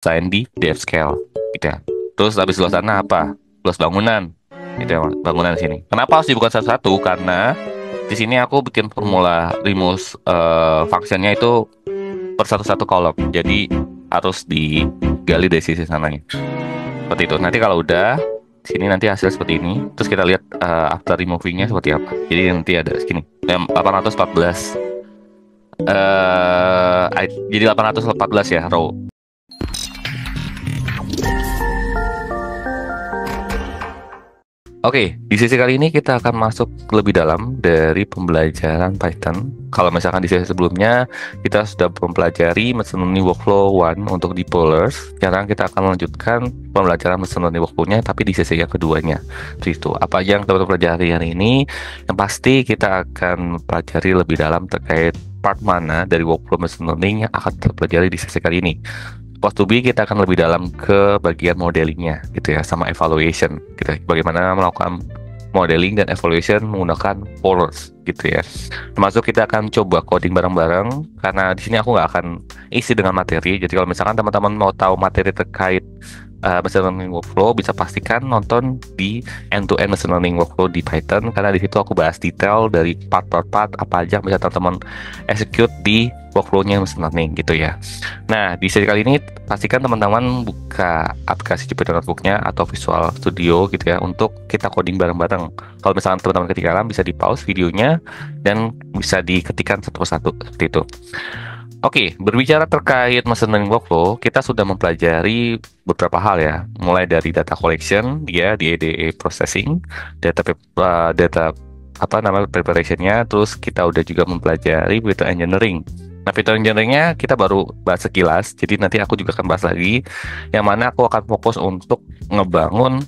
sign di depth scale gitu ya. Terus habis luas tanah apa? Luas bangunan gitu ya, bangunan di sini. Kenapa harus dibuka satu-satu? Karena di sini aku bikin formula rumus functionnya itu per satu-satu kolom. Jadi harus digali dari sisi sananya. Seperti itu. Nanti kalau udah di sini nanti hasil seperti ini. Terus kita lihat after removingnya seperti apa. Jadi nanti ada segini. 814. Jadi 814 ya row. Oke, di sesi kali ini kita akan masuk lebih dalam dari pembelajaran Python. Kalau misalkan di sesi sebelumnya kita sudah mempelajari machine learning workflow 1 untuk di polars, sekarang kita akan melanjutkan pembelajaran machine learning workflow-nya tapi di sesi yang keduanya. Jadi itu, apa yang teman-teman pelajari hari ini? Yang pasti kita akan pelajari lebih dalam terkait part mana dari workflow machine learning yang akan kita pelajari di sesi kali ini. Post to be kita akan lebih dalam ke bagian modelingnya gitu ya, sama evaluation gitu ya. Bagaimana melakukan modeling dan evaluation menggunakan polars gitu ya. Termasuk kita akan coba coding bareng-bareng karena di sini aku nggak akan isi dengan materi. Jadi kalau misalkan teman-teman mau tahu materi terkait machine learning workflow, bisa pastikan nonton di end-to-end machine learning workflow di Python karena di situ aku bahas detail dari part per part apa aja yang bisa teman-teman execute di workflow-nya machine learning gitu ya. Nah, di sesi kali ini pastikan teman-teman buka aplikasi Jupyter Notebook-nya atau Visual Studio gitu ya untuk kita coding bareng-bareng. Kalau misalkan teman-teman ketinggalan bisa di pause videonya dan bisa diketikkan satu persatu seperti itu. Oke, berbicara terkait machine learning workflow, kita sudah mempelajari beberapa hal ya, mulai dari data collection, dia di EDE processing, data apa nama preparationnya, terus kita udah juga mempelajari feature engineering. Nah, feature engineeringnya kita baru bahas sekilas, jadi nanti aku juga akan bahas lagi, yang mana aku akan fokus untuk ngebangun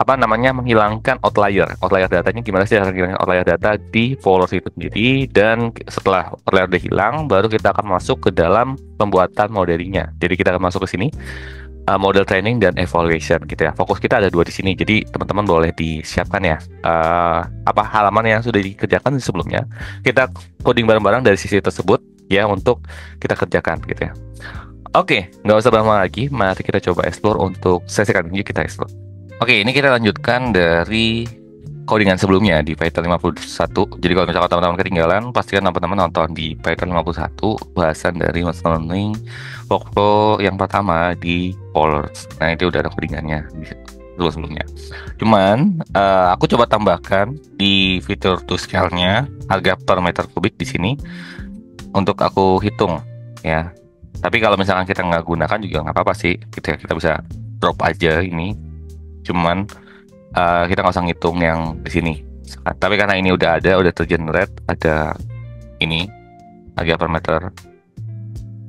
apa namanya menghilangkan outlier datanya gimana sih cara menghilangkan outlier data di polars itu sendiri, dan setelah outlier udah hilang baru kita akan masuk ke dalam pembuatan modelingnya. Jadi kita akan masuk ke sini model training dan evaluation gitu ya. Fokus kita ada dua di sini, jadi teman-teman boleh disiapkan ya apa halaman yang sudah dikerjakan sebelumnya, kita coding bareng-bareng dari sisi tersebut ya untuk kita kerjakan gitu ya. Oke, nggak usah lama lagi, mari kita coba explore untuk sesi kali ini kita explore. Oke, ini kita lanjutkan dari codingan sebelumnya di Python 51. Jadi kalau misalkan teman-teman ketinggalan, pastikan teman-teman nonton di Python 51 bahasan dari machine learning workflow yang pertama di polars. Nah, itu udah ada codingannya dulu sebelumnya. Cuman aku coba tambahkan di fitur to scale-nya harga per meter kubik di sini untuk aku hitung ya. Tapi kalau misalkan kita nggak gunakan juga nggak apa-apa sih, kita bisa drop aja ini. Cuman kita nggak usah ngitung yang di sini. Tapi karena ini udah tergenerate, ada ini harga per meter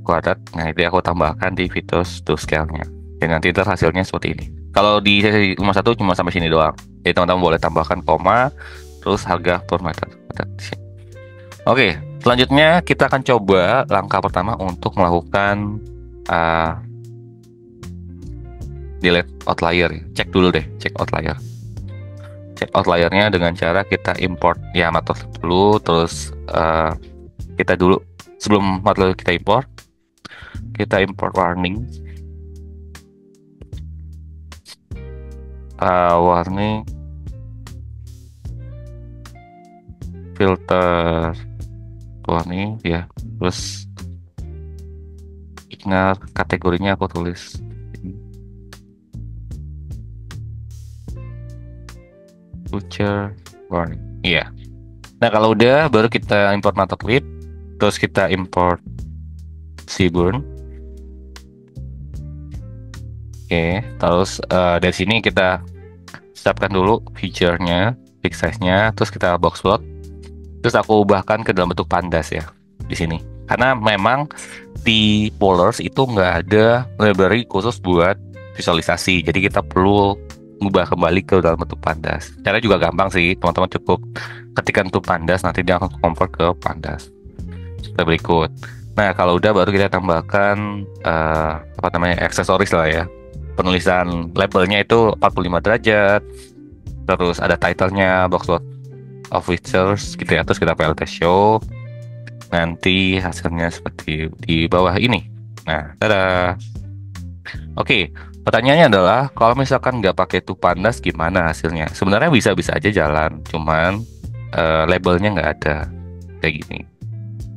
kuadrat. Nah, itu aku tambahkan di fitur to scale-nya. Dan nanti hasilnya seperti ini. Kalau di sesi 51 cuma sampai sini doang. Jadi teman-teman boleh tambahkan koma, terus harga per meter kuadrat di sini. Oke, selanjutnya kita akan coba langkah pertama untuk melakukan delete outlier. Cek dulu deh, cek outlier. Cek outliernya dengan cara kita import ya matplotlib dulu, terus kita dulu sebelum matplotlib kita import warning. Warning filter warning ya, terus ignore kategorinya aku tulis future warning. Iya. Nah, kalau udah baru kita import matplotlib, terus kita import seaborn. Oke, terus dari sini kita siapkan dulu feature-nya, fix size-nya, terus kita box plot. Terus aku ubahkan ke dalam bentuk pandas ya di sini. Karena memang di polars itu nggak ada library khusus buat visualisasi. Jadi kita perlu ngubah kembali ke dalam bentuk pandas. Caranya juga gampang sih, teman-teman cukup ketikkan bentuk pandas, nanti dia akan convert ke pandas. Seperti berikut. Nah, kalau udah baru kita tambahkan apa namanya aksesoris lah ya. Penulisan labelnya itu 45 derajat. Terus ada title-nya, box plot of features gitu ya. Terus kita plt show. Nanti hasilnya seperti di bawah ini. Nah, tada. Oke, pertanyaannya adalah kalau misalkan nggak pakai tuh pandas gimana hasilnya? Sebenarnya bisa-bisa aja jalan, cuman labelnya nggak ada kayak gini.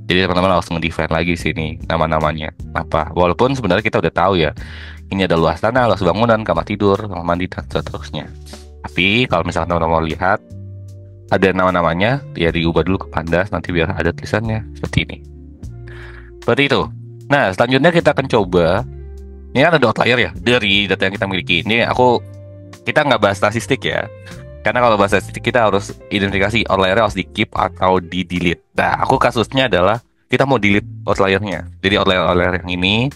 Jadi teman-teman harus nge-define lagi sini nama-namanya apa. Walaupun sebenarnya kita udah tahu ya, ini ada luas tanah, luas bangunan, kamar tidur, kamar mandi dan seterusnya. Tapi kalau misalkan teman-teman mau lihat ada nama-namanya, ya diubah dulu ke pandas nanti biar ada tulisannya seperti ini. Seperti itu. Nah, selanjutnya kita akan coba. Ini kan ada outlier ya dari data yang kita miliki. Ini kita nggak bahas statistik ya. Karena kalau bahas statistik kita harus identifikasi outliernya harus di keep atau di delete. Nah, aku kasusnya adalah kita mau delete outliernya. Jadi outlier yang ini,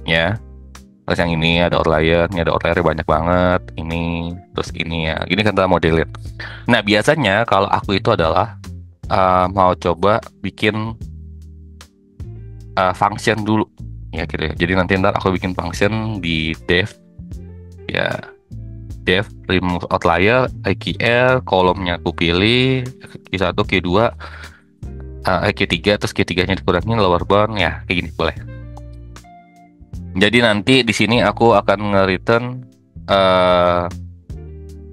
ya. Terus yang ini ada outliernya banyak banget. Ini, terus ini ya. Ini kan kita mau delete. Nah, biasanya kalau aku itu adalah mau coba bikin function dulu ya gitu ya. Jadi nanti ntar aku bikin function di dev ya, dev remove outlier IQL, kolomnya aku pilih Q1 Q2 Q3, terus Q3 nya dikurangin lower bound ya kayak gini boleh. Jadi nanti di sini aku akan nge-return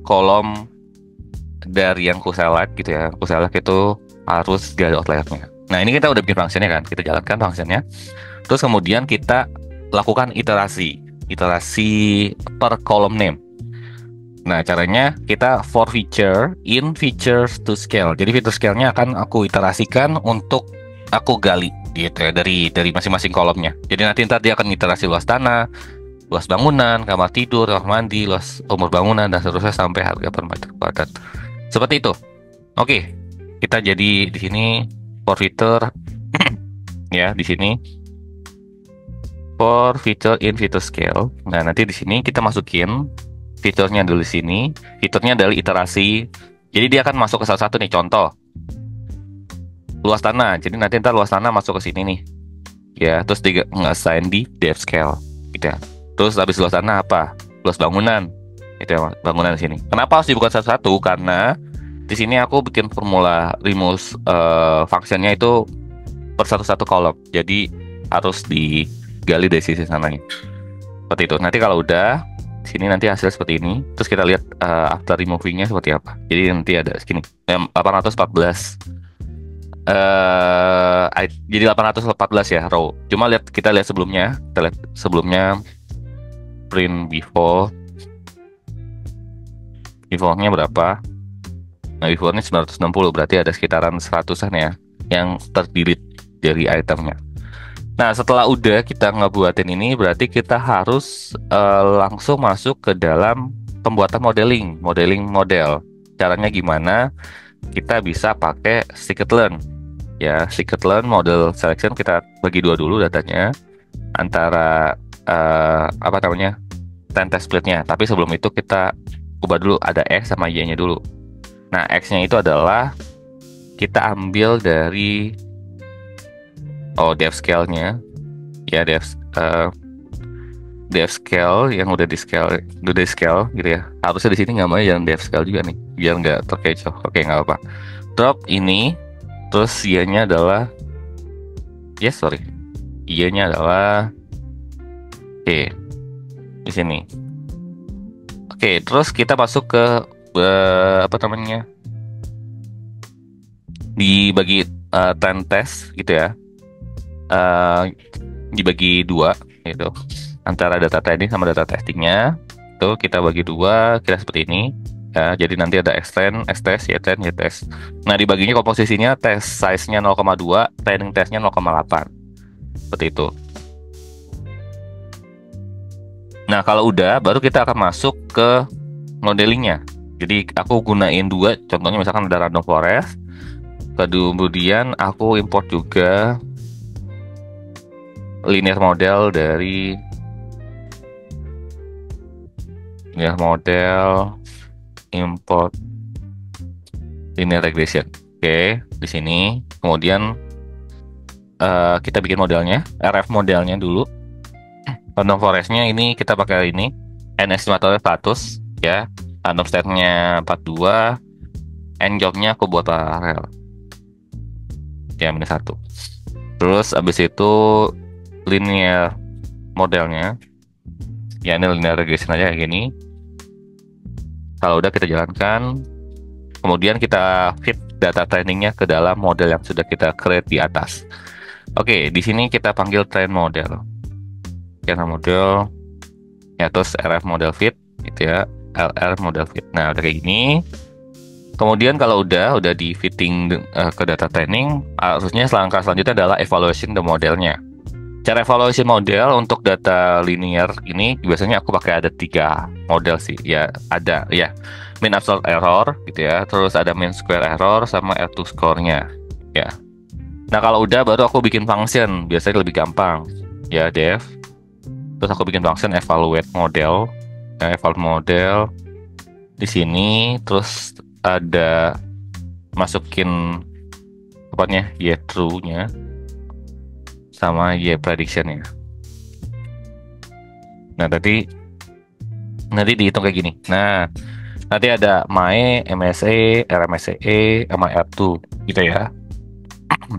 kolom dari yang ku select gitu ya. Ku select itu harus gak ada outliernya. Nah, ini kita udah bikin functionnya kan, kita jalankan functionnya. Terus kemudian kita lakukan iterasi per column name. Nah, caranya kita for feature in features to scale. Jadi feature scale-nya akan aku iterasikan untuk aku gali gitu ya dari masing-masing kolomnya. Jadi nanti ntar dia akan iterasi luas tanah, luas bangunan, kamar tidur, kamar mandi, luas umur bangunan dan seterusnya sampai harga per meter kuadrat. Seperti itu. Oke, kita jadi di sini for feature ya di sini for feature in feature scale. Nah, nanti di sini kita masukin fiturnya dulu di sini. Fiturnya adalah iterasi. Jadi dia akan masuk ke salah satu nih contoh. Luas tanah. Jadi nanti ntar luas tanah masuk ke sini nih. Ya, terus dia nge-assign di depth scale gitu ya. Terus habis luas tanah apa? Luas bangunan. Itu ya, bangunan di sini. Kenapa harus dibuka satu-satu? Karena di sini aku bikin formula remove functionnya itu per satu-satu kolom. Jadi harus digali dari sisi sananya. Seperti itu. Nanti kalau udah di sini nanti hasil seperti ini. Terus kita lihat after removingnya seperti apa. Jadi nanti ada segini 814. Jadi 814 ya row. Cuma kita lihat sebelumnya. Kita lihat sebelumnya print before-nya berapa. Nah, before-nya 960, berarti ada sekitaran 100-an ya yang terdelete dari itemnya. Nah, setelah udah kita ngebuatin ini, berarti kita harus langsung masuk ke dalam pembuatan modeling model. Caranya gimana? Kita bisa pakai scikit-learn. Ya, scikit-learn model selection kita bagi dua dulu datanya antara apa namanya? Test splitnya. Tapi sebelum itu kita ubah dulu ada X sama Y-nya dulu. Nah, X-nya itu adalah kita ambil dari depth scale-nya. Ya, depth scale yang udah di scale gitu ya. Harusnya di sini namanya yang depth scale juga nih, biar nggak terkecoh. Oke, nggak apa. Drop ini, terus Y-nya adalah Y-nya adalah di sini. Oke, terus kita masuk ke apa namanya? Dibagi 10 test gitu ya. Dibagi dua gitu antara data training sama data testingnya. Itu kita bagi dua kira seperti ini ya. Jadi nanti ada X10, X-test, Y10, Y-test. Nah, dibaginya komposisinya test size-nya 0,2, training testnya 0,8 seperti itu. Nah, kalau udah baru kita akan masuk ke modelingnya. Jadi aku gunain dua, contohnya misalkan ada random forest, kemudian aku import juga linear model dari import linear regression. Oke, di sini kemudian kita bikin modelnya, RF modelnya dulu. Random forestnya ini kita pakai ini n estimatornya 100 ya, random state-nya 42, n job-nya aku buat parallel ya -1. Terus abis itu linear modelnya, ya ini linear regression aja kayak gini. Kalau udah kita jalankan, kemudian kita fit data trainingnya ke dalam model yang sudah kita create di atas. Oke, di sini kita panggil train model. Train model, ya terus RF model fit, gitu ya, LR model fit. Nah udah kayak gini. Kemudian kalau udah di fitting ke data training, harusnya langkah selanjutnya adalah evaluation the modelnya. Cara evaluation model untuk data linear ini biasanya aku pakai ada 3 model sih. Ya, ada ya mean absolute error gitu ya. Terus ada mean square error sama R2 score-nya. Ya. Nah, kalau udah baru aku bikin function. Biasanya lebih gampang. Ya, def. Terus aku bikin function evaluate model. Ya, evaluate model di sini terus ada masukin apanya? Ya, true-nya sama Y prediction-nya. Nah, nanti dihitung kayak gini. Nah, nanti ada MAE, MSE, RMSE, sama R2 gitu ya.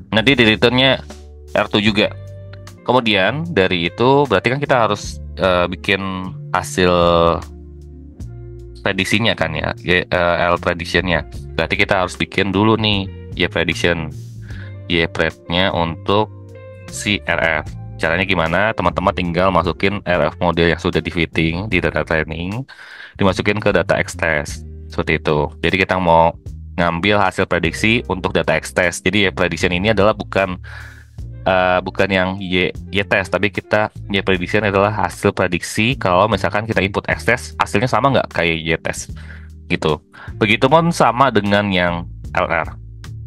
Nanti di returnnya R2 juga. Kemudian dari itu berarti kan kita harus bikin hasil prediksinya kan ya, L prediction-nya. Berarti kita harus bikin dulu nih Y prediction, Y pred-nya untuk si RF. Caranya gimana? Teman-teman tinggal masukin RF model yang sudah di fitting di data training, dimasukin ke data X-test seperti itu. Jadi kita mau ngambil hasil prediksi untuk data X-test. Jadi ya prediction ini adalah bukan yang Y test, tapi kita Y prediction adalah hasil prediksi kalau misalkan kita input X-test hasilnya sama nggak kayak Y test gitu. Begitupun sama dengan yang LR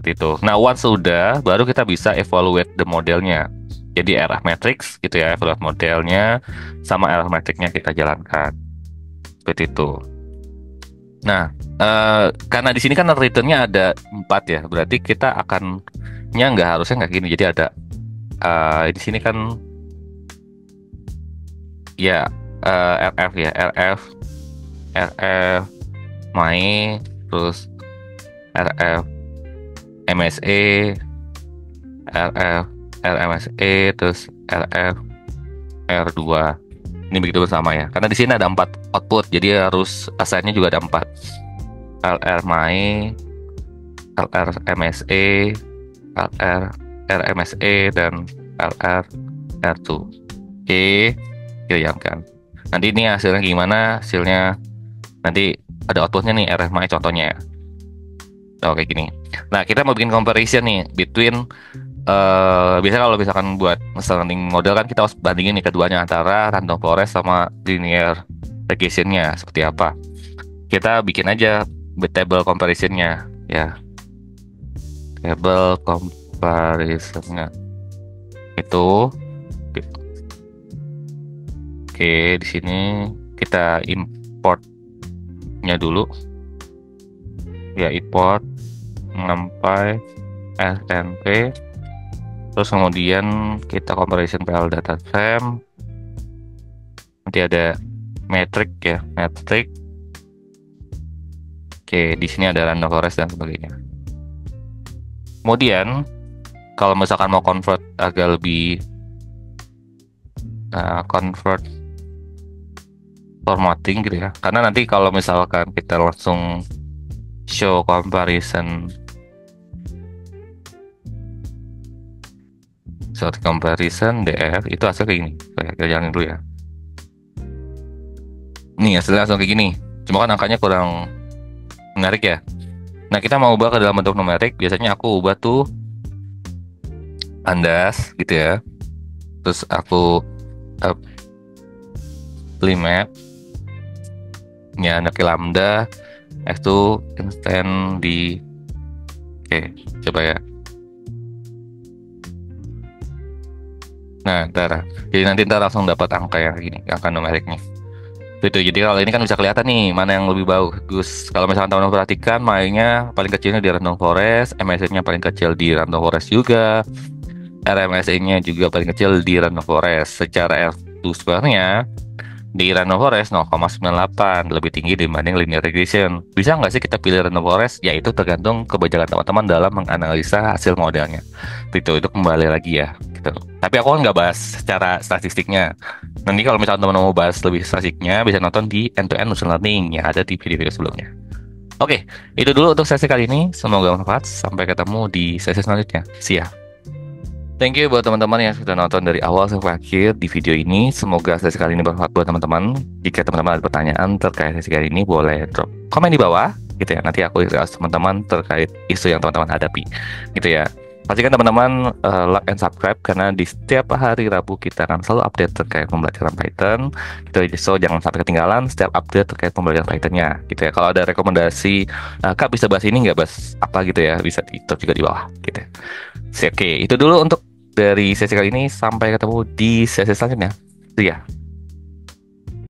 itu. Nah, once sudah, baru kita bisa evaluate the modelnya. Jadi RF matrix gitu ya, evaluate modelnya sama RF matrixnya kita jalankan seperti itu. Nah, karena di sini kan returnnya ada 4 ya, berarti kita akannya harusnya nggak gini. Jadi ada di sini kan ya RF ya, RF MAE, terus RF MSE, RF RMSE, terus RF R2. Ini begitu bersama ya. Karena di sini ada 4 output, jadi harus assignnya juga ada 4. LR MAE, LR MSE, LR RMSE, dan LR R2. Oke, diamkan. Nanti ini hasilnya gimana? Hasilnya nanti ada outputnya nih, RF MAE contohnya ya. Oke gini. Nah, kita mau bikin comparison nih between biasanya kalau misalkan buat learning model kan kita harus bandingin nih keduanya antara random forest sama linear regression-nya seperti apa. Kita bikin aja table comparison-nya ya. Table comparison-nya itu. Oke, di sini kita importnya dulu. Ya, import NumPy SNP, terus kemudian kita comparison PL data frame. Nanti ada metric ya, metric. Oke, di sini ada random forest dan sebagainya. Kemudian kalau misalkan mau convert agak lebih convert formatting gitu ya, karena nanti kalau misalkan kita langsung show comparison DF itu hasil kayak gini. Kita jalanin dulu ya. Nih hasilnya langsung kayak gini. Cuma kan angkanya kurang menarik ya. Nah, kita mau ubah ke dalam bentuk numerik. Biasanya aku ubah tuh andas gitu ya. Terus aku limit nya anak lambda x2 instant di. Oke, coba ya. Nah, jadi nanti langsung dapat angka yang gini, angka numeriknya. Itu. Jadi kalau ini kan bisa kelihatan nih mana yang lebih bagus. Kalau misalkan teman-teman perhatikan, mainnya paling kecilnya di random forest, MSE-nya paling kecil di random forest juga, RMSE-nya juga paling kecil di random forest. Secara R2 square-nya Di random forest 0,98 lebih tinggi dibanding linear regression. Bisa nggak sih kita pilih random forest? Ya itu tergantung kebijakan teman-teman dalam menganalisa hasil modelnya. Itu kembali lagi ya. Gitu. Tapi aku kan nggak bahas secara statistiknya. Nanti kalau misalnya teman-teman mau bahas lebih statistiknya, bisa nonton di end-to-end machine learning yang ada di video-video sebelumnya. Oke, itu dulu untuk sesi kali ini. Semoga bermanfaat. Sampai ketemu di sesi selanjutnya. See ya. Thank you buat teman-teman yang sudah nonton dari awal sampai akhir di video ini. Semoga sesi kali ini bermanfaat buat teman-teman. Jika teman-teman ada pertanyaan terkait sesi kali ini, boleh drop komen di bawah, gitu ya. Nanti aku bahas teman-teman terkait isu yang teman-teman hadapi, gitu ya. Pastikan teman-teman like and subscribe karena di setiap hari Rabu kita akan selalu update terkait pembelajaran Python. Gitu, so jangan sampai ketinggalan setiap update terkait pembelajaran Pythonnya, gitu ya. Kalau ada rekomendasi, Kak bisa bahas ini nggak, bahas apa gitu ya, bisa di drop juga di bawah, gitu ya. Oke, itu dulu untuk dari sesi kali ini. Sampai ketemu di sesi selanjutnya. See ya.